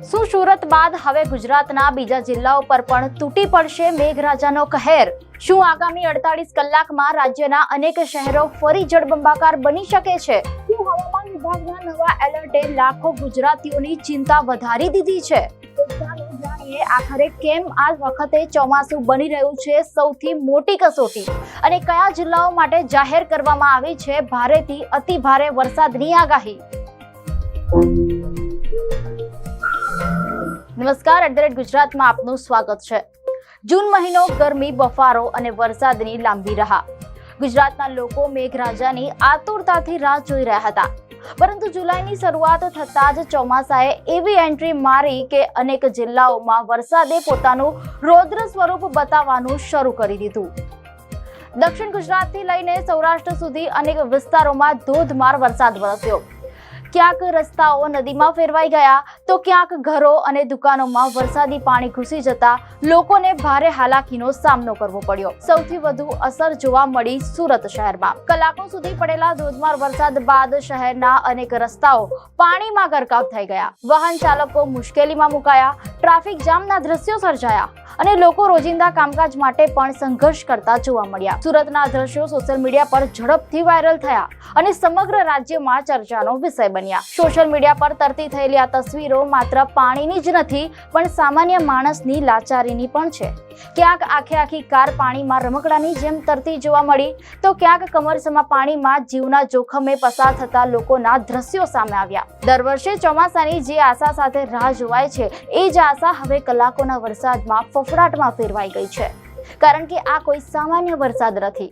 શું સુરત બાદ હવે ગુજરાતના બીજા જિલ્લાઓ પર પણ તૂટી પડશે મેઘરાજાનો કહેર? શું આગામી 48 કલાકમાં રાજ્યના અનેક શહેરો ફરી જળબંબાકાર બની શકે છે? શું હવામાન વિભાગના નવા એલર્ટે લાખો ગુજરાતીઓની ચિંતા વધારી દીધી છે? તો ચાલો જાણીએ આખરે કેમ આ વખતે ચોમાસું બની રહ્યું છે સૌથી મોટી કસોટી, અને કયા જિલ્લાઓ માટે જાહેર કરવામાં આવી છે ભારેથી અતિ ભારે વરસાદની આગાહી. નમસ્કાર, ગુજરાતમાં આપનું સ્વાગત છે. જૂન મહિનો ગરમી, બફારો અને વરસાદની લાંબી રાહ. ગુજરાતના લોકો મેઘરાજાની આતુરતાથી રાહ જોઈ રહ્યા હતા, પરંતુ જુલાઈની શરૂઆત થતાં જ ચોમાસાએ એવી એન્ટ્રી મારી કે અનેક જિલ્લાઓમાં વરસાદે પોતાનું રૌદ્ર સ્વરૂપ બતાવવાનું શરૂ કરી દીધું. દક્ષિણ ગુજરાતથી લઈને સૌરાષ્ટ્ર સુધી અનેક વિસ્તારોમાં ધોધમાર વરસાદ વરસ્યો. ક્યાંક રસ્તાઓ નદીમાં ફેરવાઈ ગયા, તો ક્યાંક ઘરો અને દુકાનોમાં વરસાદી પાણી ઘૂસી જતા લોકોને ભારે હાલાકીનો સામનો કરવો પડ્યો. સૌથી વધુ અસર જોવા મળી સુરત શહેરમાં. કલાકો સુધી પડેલા ધોધમાર વરસાદ બાદ શહેરના અનેક રસ્તાઓ પાણીમાં ગરકાવ થઈ ગયા. વાહન ચાલકો મુશ્કેલીમાં મુકાયા, ટ્રાફિક જામના દ્રશ્યો સર્જાયા અને લોકો રોજિંદા કામકાજ માટે પણ સંઘર્ષ કરતા જોવા મળ્યા. સુરતના દ્રશ્યો સોશિયલ મીડિયા પર ઝડપથી વાયરલ થયા અને સમગ્ર રાજ્યમાં ચર્ચાનો વિષય બન્યા. સોશિયલ મીડિયા પર તરતી થયેલી આ તસવીરો માત્ર પાણીની જ નથી, પણ સામાન્ય માણસની લાચારીની પણ છે. ક્યાંક આખી કાર પાણીમાં રમકડાની જેમ તરતી જોવા મળી, તો ક્યાંક કમરસમાં પાણીમાં જીવના જોખમે પસાર થતા લોકોના દ્રશ્યો સામે આવ્યા. દર વર્ષે ચોમાસાની જે આશા સાથે રાહ જોવાય છે, એ જ આશા હવે કલાકોના વરસાદમાં ફફડાટમાં ફેરવાઈ ગઈ છે. કારણ કે આ કોઈ સામાન્ય વરસાદ નથી,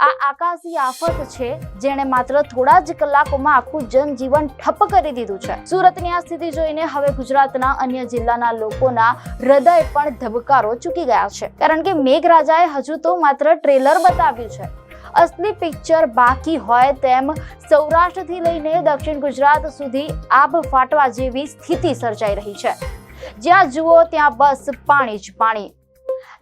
આ આકાશી આફત છે જેણે માત્ર થોડા જ કલાકોમાં આખું જનજીવન ઠપ કરી દીધું છે. સુરતની આ સ્થિતિ જોઈને હવે ગુજરાતના અન્ય જિલ્લાના લોકોના હૃદય પણ ધબકારો ચૂકી ગયા છે. કારણ કે મેઘરાજાએ હજુ તો માત્ર ટ્રેલર બતાવ્યું છે, અસલી પિક્ચર બાકી હોય તેમ સૌરાષ્ટ્રથી લઈને દક્ષિણ ગુજરાત સુધી આભ ફાટવા જેવી સ્થિતિ સર્જાઈ રહી છે. જ્યાં જુઓ ત્યાં બસ પાણી જ પાણી.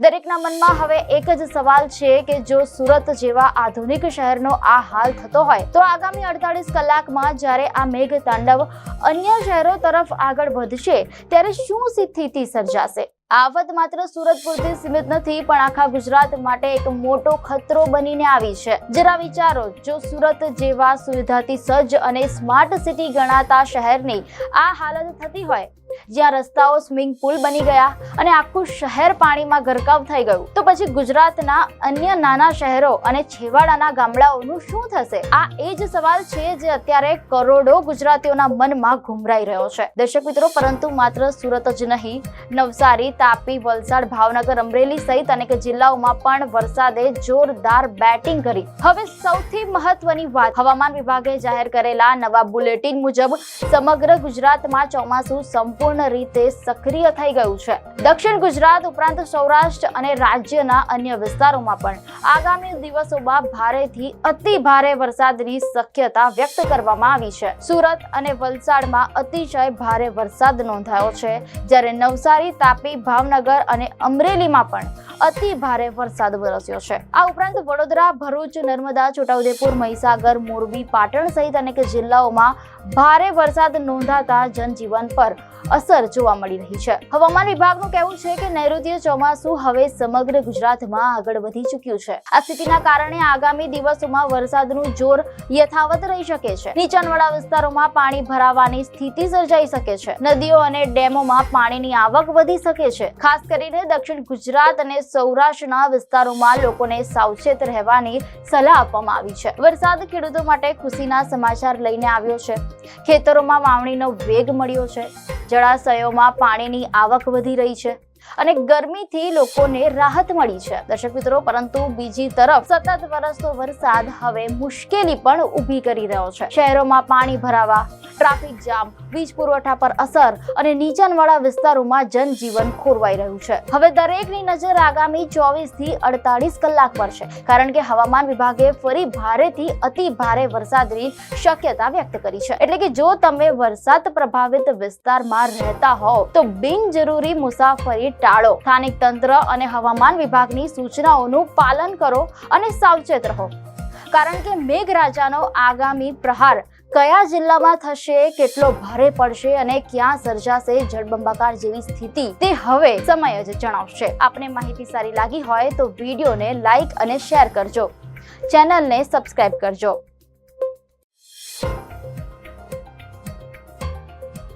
દરેકના મનમાં હવે એક જ સવાલ છે કે જો સુરત જેવા આધુનિક શહેરનો આ હાલ થતો હોય, તો આગામી 48 કલાકમાં જ્યારે આ મેઘ તાંડવ અન્ય શહેરો તરફ આગળ વધશે, ત્યારે શું સ્થિતિ સર્જાશે? આફત માત્ર સુરત પૂરતી સીમિત નથી, પણ આખા ગુજરાત માટે એક મોટો ખતરો બનીને આવી છે. જરા વિચારો, જો સુરત જેવા સુવિધાથી સજ્જ અને સ્માર્ટ સિટી ગણાતા શહેરની આ હાલત થતી હોય, જ્યાં રસ્તાઓ સ્વિમિંગ પુલ બની ગયા અને આખું શહેર પાણીમાં ગરકાવ થઈ ગયું, તો પછી ગુજરાતના અન્ય નાના શહેરો અને છેવાડાના ગામડાઓનું શું થશે? આ એ જ સવાલ છે જે અત્યારે કરોડો ગુજરાતીઓના મનમાં ઘુમરાઈ રહ્યો છે. દર્શક મિત્રો, પરંતુ માત્ર સુરત જ નહીં, નવસારી, તાપી, વલસાડ, ભાવનગર, અમરેલી સહિત અનેક જિલ્લાઓમાં પણ વરસાદે જોરદાર બેટિંગ કરી. હવે સૌથી મહત્વની વાત, હવામાન વિભાગે જાહેર કરેલા નવા બુલેટિન મુજબ સમગ્ર ગુજરાતમાં ચોમાસું સંપૂર્ણ રીતે સક્રિય થઈ ગયું છે. દક્ષિણ ગુજરાત ઉપરાંત સૌરાષ્ટ્ર અને રાજ્યના અન્ય વિસ્તારોમાં પણ આગામી દિવસોમાં ભારેથી અતિ ભારે વરસાદની શક્યતા વ્યક્ત કરવામાં આવી છે. સુરત અને વલસાડમાં અતિશય ભારે વરસાદ નોંધાયો છે, જ્યારે નવસારી, તાપી, ભાવનગર અને અમરેલીમાં પણ અતિ ભારે વરસાદ વરસ્યો છે. આ ઉપરાંત વડોદરા, ભરૂચ, નર્મદા, છોટાઉદેપુર, મહીસાગર, મોરબી, પાટણ સહિત અનેક જિલ્લાઓમાં ભારે વરસાદ નોંધાતા જનજીવન પર અસર જોવા મળી રહી છે. હવામાન વિભાગનું કહેવું છે કે નૈઋત્ય ચોમાસું હવે સમગ્ર ગુજરાતમાં આગળ વધી ચૂક્યું છે. આ સ્થિતિના કારણે આગામી દિવસોમાં વરસાદનું જોર યથાવત રહી શકે છે. નીચાણવાળા વિસ્તારોમાં પાણી ભરાવાની સ્થિતિ સર્જાઈ શકે છે. નદીઓ અને ડેમોમાં પાણીની આવક વધી શકે છે. ખાસ કરીને દક્ષિણ ગુજરાત અને સૌરાષ્ટ્રના વિસ્તારોમાં લોકોને સાવચેત રહેવાની સલાહ આપવામાં આવી છે. વરસાદ ખેડૂતો માટે ખુશીના સમાચાર લઈને આવ્યો છે. ખેતરોમાં વાવણીનો વેગ મળ્યો છે, જળાશયોમાં પાણીની આવક વધી રહી છે અને ગરમીથી લોકોને રાહત મળી છે. દર્શક મિત્રો, પરંતુ બીજી તરફ સતત વરસતો વરસાદ હવે મુશ્કેલી પણ ઊભી કરી રહ્યો છે. શહેરોમાં પાણી ભરાવા, ટ્રાફિક જામ, વીજ પુરવઠા પર અસર અને નીચાણવાળા વિસ્તારોમાં જનજીવન ખોરવાઈ રહ્યું છે. હવે દરેકની નજર આગામી 24 થી 48 કલાક પર છે, કારણ કે હવામાન વિભાગે ફરી ભારેથી અતિ ભારે વરસાદની શક્યતા વ્યક્ત કરી છે. એટલે કે જો તમે વરસાદ પ્રભાવિત વિસ્તારમાં રહેતા હોવ, તો બિનજરૂરી મુસાફરી ટાળો. સ્થાનિક તંત્ર અને હવામાન વિભાગની સૂચનાઓનું પાલન કરો અને સાવચેત રહો, કારણ કે મેઘરાજાનો આગામી પ્રહાર કયા જિલ્લામાં થશે, કેટલો ભારે પડશે અને ક્યાં સર્જાશે જળબંબાકાર જેવી સ્થિતિ, તે હવે સમય જ જણાવશે. આપને માહિતી સારી લાગી હોય તો વિડીયોને લાઈક અને શેર કરજો, ચેનલને સબસ્ક્રાઇબ કરજો.